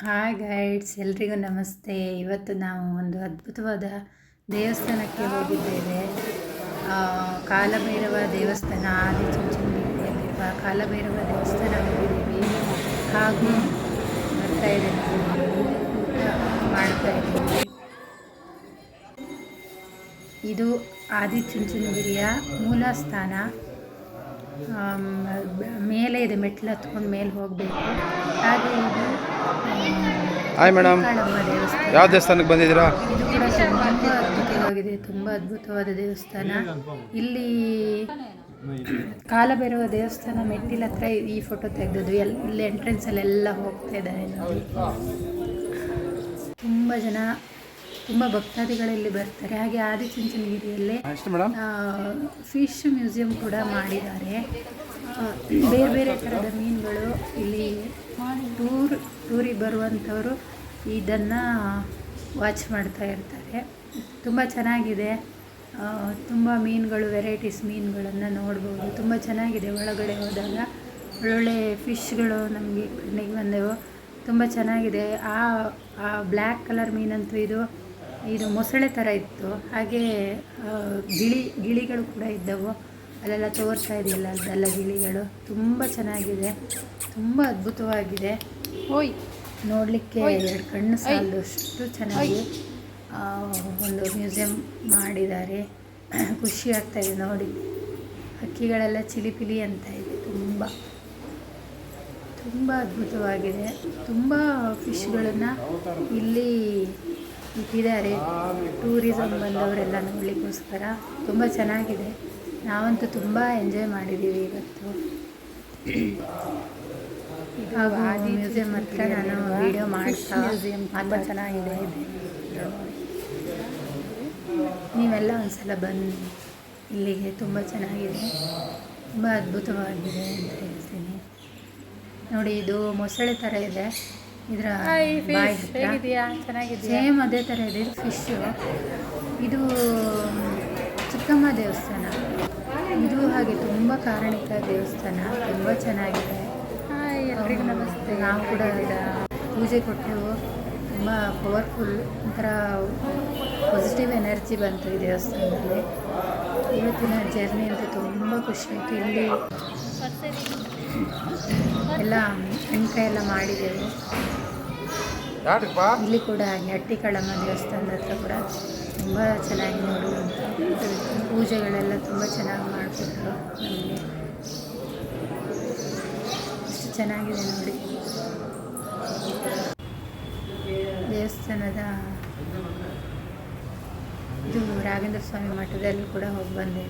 Hi guides, ಎಲ್ರಿಗೂ ನಮಸ್ತೆ. ಇವತ್ತು ನಾವು ಒಂದು ಅದ್ಭುತವಾದ ದೇವಸ್ಥಾನಕ್ಕೆ ಹೋಗಿದ್ದೇವೆ. ಕಾಲಭೈರವ ದೇವಸ್ಥಾನ, ಆದಿಚುಂಚನಗಿರಿಯಲ್ಲಿರುವ ಕಾಲಭೈರವ ದೇವಸ್ಥಾನ ಹೋಗಿದ್ದೀವಿ. ಹಾಗೂ ಬರ್ತಾ ಇದ್ದೇವೆ, ಊಟ ಮಾಡ್ತಾ ಇದ್ದೀವಿ. ಇದು ಆದಿಚುಂಚನಗಿರಿಯ ಮೂಲ ಸ್ಥಾನ. ಮೇಲೆ ಇದೆ, ಮೆಟ್ಲು ಹತ್ಕೊಂಡು ಮೇಲೆ ಹೋಗಬೇಕು. ಹಾಗೆ ಇದು ಹಾಯ್ ಮೇಡಮ್, ಯಾವ ದೇವಸ್ಥಾನಕ್ಕೆ ಬಂದಿದ್ದೀರಾ? ಇದು ಕೂಡ ತುಂಬ ಅದ್ಭುತವಾಗಿದೆ, ತುಂಬ ಅದ್ಭುತವಾದ ದೇವಸ್ಥಾನ. ಇಲ್ಲಿ ಕಾಲಭೈರವ ದೇವಸ್ಥಾನ ಮೆಟ್ಟಿಲ ಹತ್ರ ಈ ಫೋಟೋ ತೆಗೆದದ್ದು. ಇಲ್ಲಿ ಎಂಟ್ರೆನ್ಸಲ್ಲೆಲ್ಲ ಹೋಗ್ತಾ ಇದ್ದಾರೆ ನೋಡಿ. ತುಂಬ ಭಕ್ತಾದಿಗಳಲ್ಲಿ ಬರ್ತಾರೆ. ಹಾಗೆ ಆದಿಚುಂಚನಗಿರಿಯಲ್ಲಿ ಫಿಶ್ ಮ್ಯೂಸಿಯಂ ಕೂಡ ಮಾಡಿದ್ದಾರೆ. ಬೇರೆ ಬೇರೆ ಥರದ ಮೀನುಗಳು ಇಲ್ಲಿ ಟೂರಿಗೆ ಬರುವಂಥವರು ಇದನ್ನು ವಾಚ್ ಮಾಡ್ತಾ ಇರ್ತಾರೆ. ತುಂಬ ಚೆನ್ನಾಗಿದೆ. ತುಂಬ ಮೀನುಗಳು, ವೆರೈಟೀಸ್ ಮೀನುಗಳನ್ನು ನೋಡ್ಬೋದು. ತುಂಬ ಚೆನ್ನಾಗಿದೆ. ಒಳಗಡೆ ಹೋದಾಗ ಒಳ್ಳೊಳ್ಳೆ ಫಿಶ್ಗಳು ನಮಗೆ ಕಣ್ಣಿಗೆ ಬಂದೆವು. ತುಂಬ ಚೆನ್ನಾಗಿದೆ. ಆ ಬ್ಲ್ಯಾಕ್ ಕಲರ್ ಮೀನಂತೂ ಇದು ಮೊಸಳೆ ಥರ ಇತ್ತು. ಹಾಗೆ ಗಿಳಿಗಳು ಕೂಡ ಇದ್ದವು. ಅಲ್ಲೆಲ್ಲ ತೋರ್ತಾ ಇದೆಯಲ್ಲ, ಅದೆಲ್ಲ ಗಿಳಿಗಳು. ತುಂಬ ಚೆನ್ನಾಗಿದೆ, ತುಂಬ ಅದ್ಭುತವಾಗಿದೆ. ನೋಡಲಿಕ್ಕೆ ಎರಡು ಕಣ್ಣು ಸಾಲದಷ್ಟು ಚೆನ್ನಾಗಿ ಒಂದು ಮ್ಯೂಸಿಯಂ ಮಾಡಿದ್ದಾರೆ. ಖುಷಿ ಆಗ್ತಾಯಿದೆ ನೋಡಿ. ಹಕ್ಕಿಗಳೆಲ್ಲ ಚಿಲಿಪಿಲಿ ಅಂತ ಇದೆ. ತುಂಬ ಅದ್ಭುತವಾಗಿದೆ. ತುಂಬ ಫಿಶ್ಗಳನ್ನು ಇಲ್ಲಿ ಇಟ್ಟಿದ್ದಾರೆ. ಟೂರಿಸಮ್ ಬಂದವರೆಲ್ಲ ನೋಡಲಿಕ್ಕೋಸ್ಕರ ತುಂಬ ಚೆನ್ನಾಗಿದೆ. ನಾವಂತೂ ತುಂಬ ಎಂಜಾಯ್ ಮಾಡಿದ್ದೀವಿ ಇವತ್ತು. ಹಾಗೂ ಮ್ಯೂಸಿಯಂ ಹತ್ರ ನಾನು ವಿಡಿಯೋ ಮಾಡ್ತಾ ತುಂಬ ಚೆನ್ನಾಗಿದೆ. ನೀವೆಲ್ಲ ಒಂದ್ಸಲ ಬನ್ನಿ ಇಲ್ಲಿಗೆ. ತುಂಬ ಚೆನ್ನಾಗಿದೆ, ತುಂಬ ಅದ್ಭುತವಾಗಿದೆ ಅಂತ ಹೇಳ್ತೀನಿ ನೋಡಿ. ಇದು ಮೊಸಳೆ ಥರ ಇದೆ. ಇದರ ಬಾಯಿ ಚೆನ್ನಾಗಿದೆ, ಸೇಮ್ ಅದೇ ಥರ ಇದೆ. ಇದು ಫಿಶ್ಶು. ಇದು ಚಿಕ್ಕಮ್ಮ ದೇವಸ್ಥಾನ. ಇದು ಹಾಗೆ ತುಂಬ ಕಾರಣಿಕ ದೇವಸ್ಥಾನ, ತುಂಬ ಚೆನ್ನಾಗಿದೆ. ಎಲ್ರಿಗೂ ನಮಸ್ತೆ. ನಾವು ಕೂಡ ಪೂಜೆ ಕೊಟ್ಟೆವು. ತುಂಬ ಪವರ್ಫುಲ್, ಒಂಥರ ಪಾಸಿಟಿವ್ ಎನರ್ಜಿ ಬಂತು ಈ ದೇವಸ್ಥಾನದಲ್ಲಿ. ಇವತ್ತಿನ ಜರ್ನಿ ಅಂತ ತುಂಬ ಖುಷಿ ಆಯಿತು. ಇಲ್ಲಿ ಎಲ್ಲ ಅಣಕಾಯಿ ಎಲ್ಲ ಮಾಡಿದೆವು. ಇಲ್ಲಿ ಕೂಡ ಹಟ್ಟಿಕಳಮ್ಮ ದೇವಸ್ಥಾನದ ಹತ್ರ ಕೂಡ ತುಂಬ ಚೆನ್ನಾಗಿ ನೋಡುವಂಥ ಪೂಜೆಗಳೆಲ್ಲ ತುಂಬ ಚೆನ್ನಾಗಿ ಮಾಡಿಕೊಟ್ರು ನಮಗೆ. ಎಷ್ಟು ಚೆನ್ನಾಗಿದೆ ನೋಡಿ. ದೇವಸ್ಥಾನದ ಇದು ರಾಘವೇಂದ್ರ ಸ್ವಾಮಿ ಮಠದಲ್ಲಿ ಕೂಡ ಹೋಗಿ ಬಂದೆ.